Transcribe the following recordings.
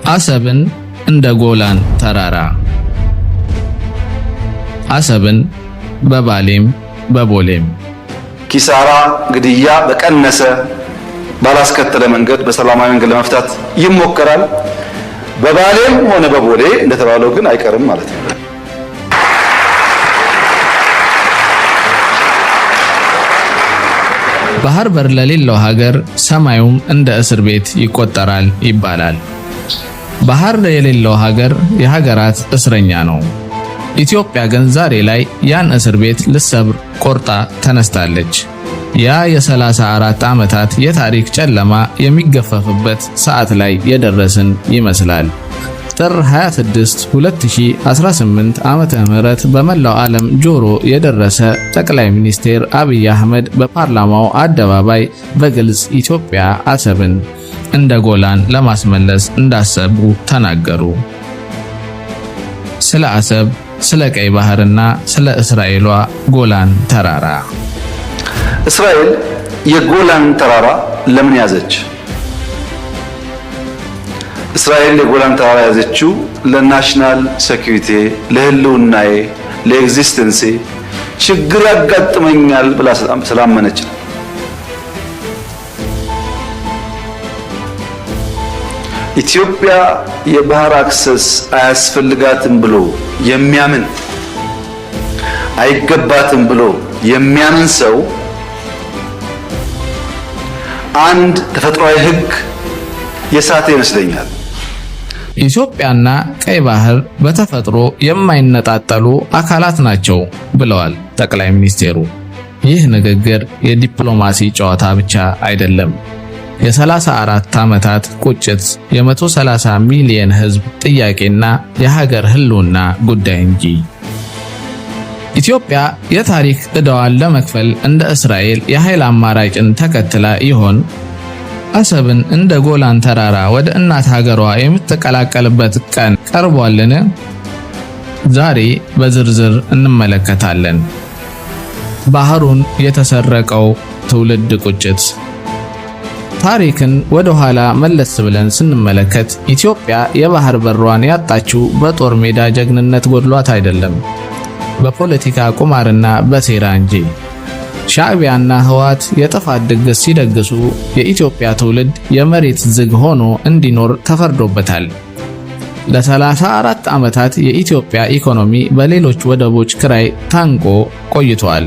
አሰብን እንደ ጎላን ተራራ። አሰብን በባሌም በቦሌም ኪሳራ ግድያ በቀነሰ ባላስከተለ መንገድ በሰላማዊ መንገድ ለመፍታት ይሞከራል። በባሌም ሆነ በቦሌ እንደተባለው ግን አይቀርም ማለት ነው። ባህር በር ለሌለው ሀገር ሰማዩም እንደ እስር ቤት ይቆጠራል ይባላል። ባህር የሌለው ሀገር የሀገራት እስረኛ ነው። ኢትዮጵያ ግን ዛሬ ላይ ያን እስር ቤት ልትሰብር ቆርጣ ተነስታለች። ያ የ34 ዓመታት የታሪክ ጨለማ የሚገፈፍበት ሰዓት ላይ የደረስን ይመስላል። ጥር 26 2018 ዓመተ ምህረት በመላው ዓለም ጆሮ የደረሰ ጠቅላይ ሚኒስትር አብይ አህመድ በፓርላማው አደባባይ በግልጽ ኢትዮጵያ አሰብን እንደ ጎላን ለማስመለስ እንዳሰቡ ተናገሩ። ስለ አሰብ፣ ስለ ቀይ ባህርና ስለ እስራኤሏ ጎላን ተራራ። እስራኤል የጎላን ተራራ ለምን ያዘች? እስራኤል የጎላን ተራራ ያዘችው ለናሽናል ሴኩሪቲ፣ ለህልውናዬ፣ ለኤግዚስተንሴ ችግር ያጋጥመኛል ብላ ስላመነች ነው። ኢትዮጵያ የባህር አክሰስ አያስፈልጋትም ብሎ የሚያምን አይገባትም ብሎ የሚያምን ሰው አንድ ተፈጥሯዊ ህግ የሳተ ይመስለኛል። ኢትዮጵያና ቀይ ባህር በተፈጥሮ የማይነጣጠሉ አካላት ናቸው ብለዋል ጠቅላይ ሚኒስቴሩ። ይህ ንግግር የዲፕሎማሲ ጨዋታ ብቻ አይደለም። የ34 ዓመታት ቁጭት፣ የ130 ሚሊዮን ህዝብ ጥያቄና የሀገር ህልውና ጉዳይ እንጂ። ኢትዮጵያ የታሪክ ዕዳዋን ለመክፈል እንደ እስራኤል የኃይል አማራጭን ተከትላ ይሆን? አሰብን እንደ ጎላን ተራራ ወደ እናት ሀገሯ የምትቀላቀልበት ቀን ቀርቧልን? ዛሬ በዝርዝር እንመለከታለን። ባህሩን የተሰረቀው ትውልድ ቁጭት። ታሪክን ወደ ኋላ መለስ ብለን ስንመለከት ኢትዮጵያ የባህር በሯን ያጣችው በጦር ሜዳ ጀግንነት ጎድሏት አይደለም፣ በፖለቲካ ቁማርና በሴራ እንጂ። ሻዕቢያና ህወሓት የጥፋት ድግስ ሲደግሱ የኢትዮጵያ ትውልድ የመሬት ዝግ ሆኖ እንዲኖር ተፈርዶበታል። ለ34 ዓመታት የኢትዮጵያ ኢኮኖሚ በሌሎች ወደቦች ክራይ ታንቆ ቆይቷል።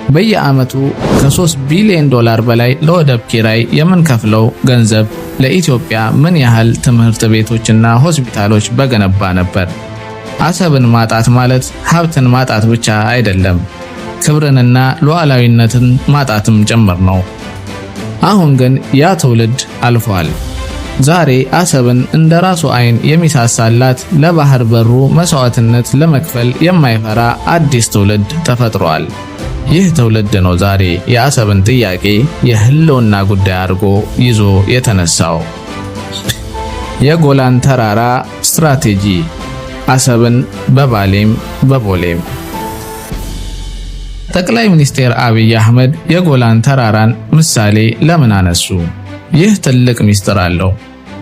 በየዓመቱ ከ3 ቢሊዮን ዶላር በላይ ለወደብ ኪራይ የምንከፍለው ገንዘብ ለኢትዮጵያ ምን ያህል ትምህርት ቤቶችና ሆስፒታሎች በገነባ ነበር? አሰብን ማጣት ማለት ሀብትን ማጣት ብቻ አይደለም፣ ክብርንና ሉዓላዊነትን ማጣትም ጭምር ነው። አሁን ግን ያ ትውልድ አልፏል። ዛሬ አሰብን እንደራሱ አይን የሚሳሳላት፣ ለባህር በሩ መስዋዕትነት ለመክፈል የማይፈራ አዲስ ትውልድ ተፈጥሯል። ይህ ትውልድ ነው ዛሬ የአሰብን ጥያቄ የህልውና ጉዳይ አድርጎ ይዞ የተነሳው። የጎላን ተራራ ስትራቴጂ። አሰብን በባሌም በቦሌም። ጠቅላይ ሚኒስትር አብይ አህመድ የጎላን ተራራን ምሳሌ ለምን አነሱ? ይህ ትልቅ ሚስጥር አለው።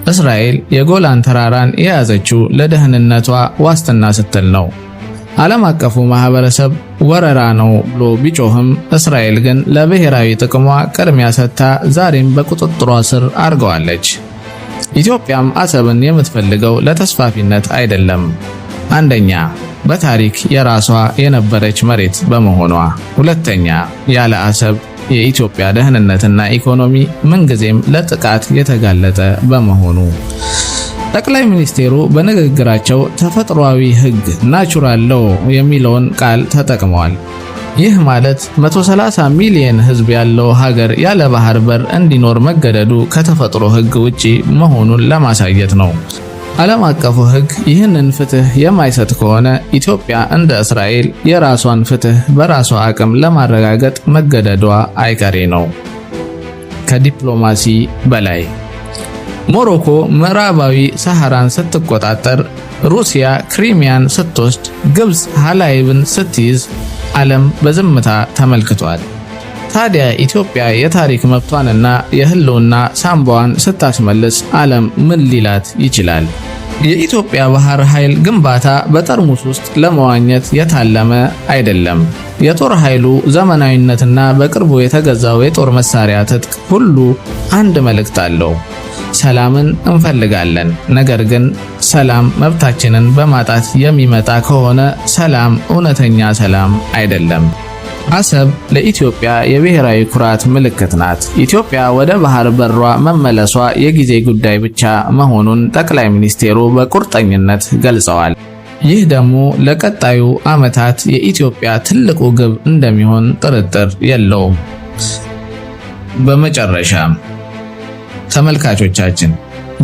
እስራኤል የጎላን ተራራን የያዘችው ለደህንነቷ ዋስትና ስትል ነው። ዓለም አቀፉ ማህበረሰብ ወረራ ነው ብሎ ቢጮህም እስራኤል ግን ለብሔራዊ ጥቅሟ ቅድሚያ ሰጥታ ዛሬም በቁጥጥሯ ስር አድርገዋለች። ኢትዮጵያም አሰብን የምትፈልገው ለተስፋፊነት አይደለም። አንደኛ፣ በታሪክ የራሷ የነበረች መሬት በመሆኗ። ሁለተኛ፣ ያለ አሰብ የኢትዮጵያ ደህንነትና ኢኮኖሚ ምንጊዜም ለጥቃት የተጋለጠ በመሆኑ። ጠቅላይ ሚኒስቴሩ በንግግራቸው ተፈጥሯዊ ህግ ናቹራል ሎው የሚለውን ቃል ተጠቅመዋል። ይህ ማለት 130 ሚሊዮን ህዝብ ያለው ሀገር ያለ ባህር በር እንዲኖር መገደዱ ከተፈጥሮ ህግ ውጪ መሆኑን ለማሳየት ነው። ዓለም አቀፉ ህግ ይህንን ፍትህ የማይሰጥ ከሆነ ኢትዮጵያ እንደ እስራኤል የራሷን ፍትህ በራሷ አቅም ለማረጋገጥ መገደዷ አይቀሬ ነው። ከዲፕሎማሲ በላይ ሞሮኮ ምዕራባዊ ሰሐራን ስትቆጣጠር፣ ሩሲያ ክሪሚያን ስትወስድ፣ ግብጽ ሃላይብን ስትይዝ ዓለም በዝምታ ተመልክቷል። ታዲያ ኢትዮጵያ የታሪክ መብቷንና የህልውና ሳንባዋን ስታስመልስ ዓለም ምን ሊላት ይችላል? የኢትዮጵያ ባህር ኃይል ግንባታ በጠርሙስ ውስጥ ለመዋኘት የታለመ አይደለም። የጦር ኃይሉ ዘመናዊነትና በቅርቡ የተገዛው የጦር መሳሪያ ትጥቅ ሁሉ አንድ መልእክት አለው። ሰላምን እንፈልጋለን፣ ነገር ግን ሰላም መብታችንን በማጣት የሚመጣ ከሆነ ሰላም እውነተኛ ሰላም አይደለም። አሰብ ለኢትዮጵያ የብሔራዊ ኩራት ምልክት ናት። ኢትዮጵያ ወደ ባህር በሯ መመለሷ የጊዜ ጉዳይ ብቻ መሆኑን ጠቅላይ ሚኒስቴሩ በቁርጠኝነት ገልጸዋል። ይህ ደግሞ ለቀጣዩ ዓመታት የኢትዮጵያ ትልቁ ግብ እንደሚሆን ጥርጥር የለውም። በመጨረሻም ተመልካቾቻችን፣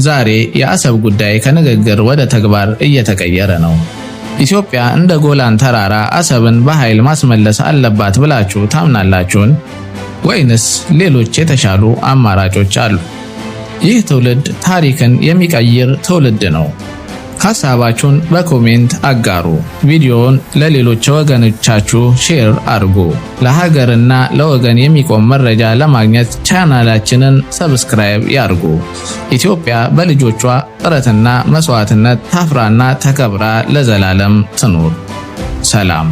ዛሬ የአሰብ ጉዳይ ከንግግር ወደ ተግባር እየተቀየረ ነው። ኢትዮጵያ እንደ ጎላን ተራራ አሰብን በኃይል ማስመለስ አለባት ብላችሁ ታምናላችሁን? ወይንስ ሌሎች የተሻሉ አማራጮች አሉ? ይህ ትውልድ ታሪክን የሚቀይር ትውልድ ነው። ሐሳባችሁን በኮሜንት አጋሩ። ቪዲዮውን ለሌሎች ወገኖቻችሁ ሼር አድርጉ። ለሀገርና ለወገን የሚቆም መረጃ ለማግኘት ቻናላችንን ሰብስክራይብ ያድርጉ። ኢትዮጵያ በልጆቿ ጥረትና መስዋዕትነት ታፍራና ተከብራ ለዘላለም ትኑር። ሰላም።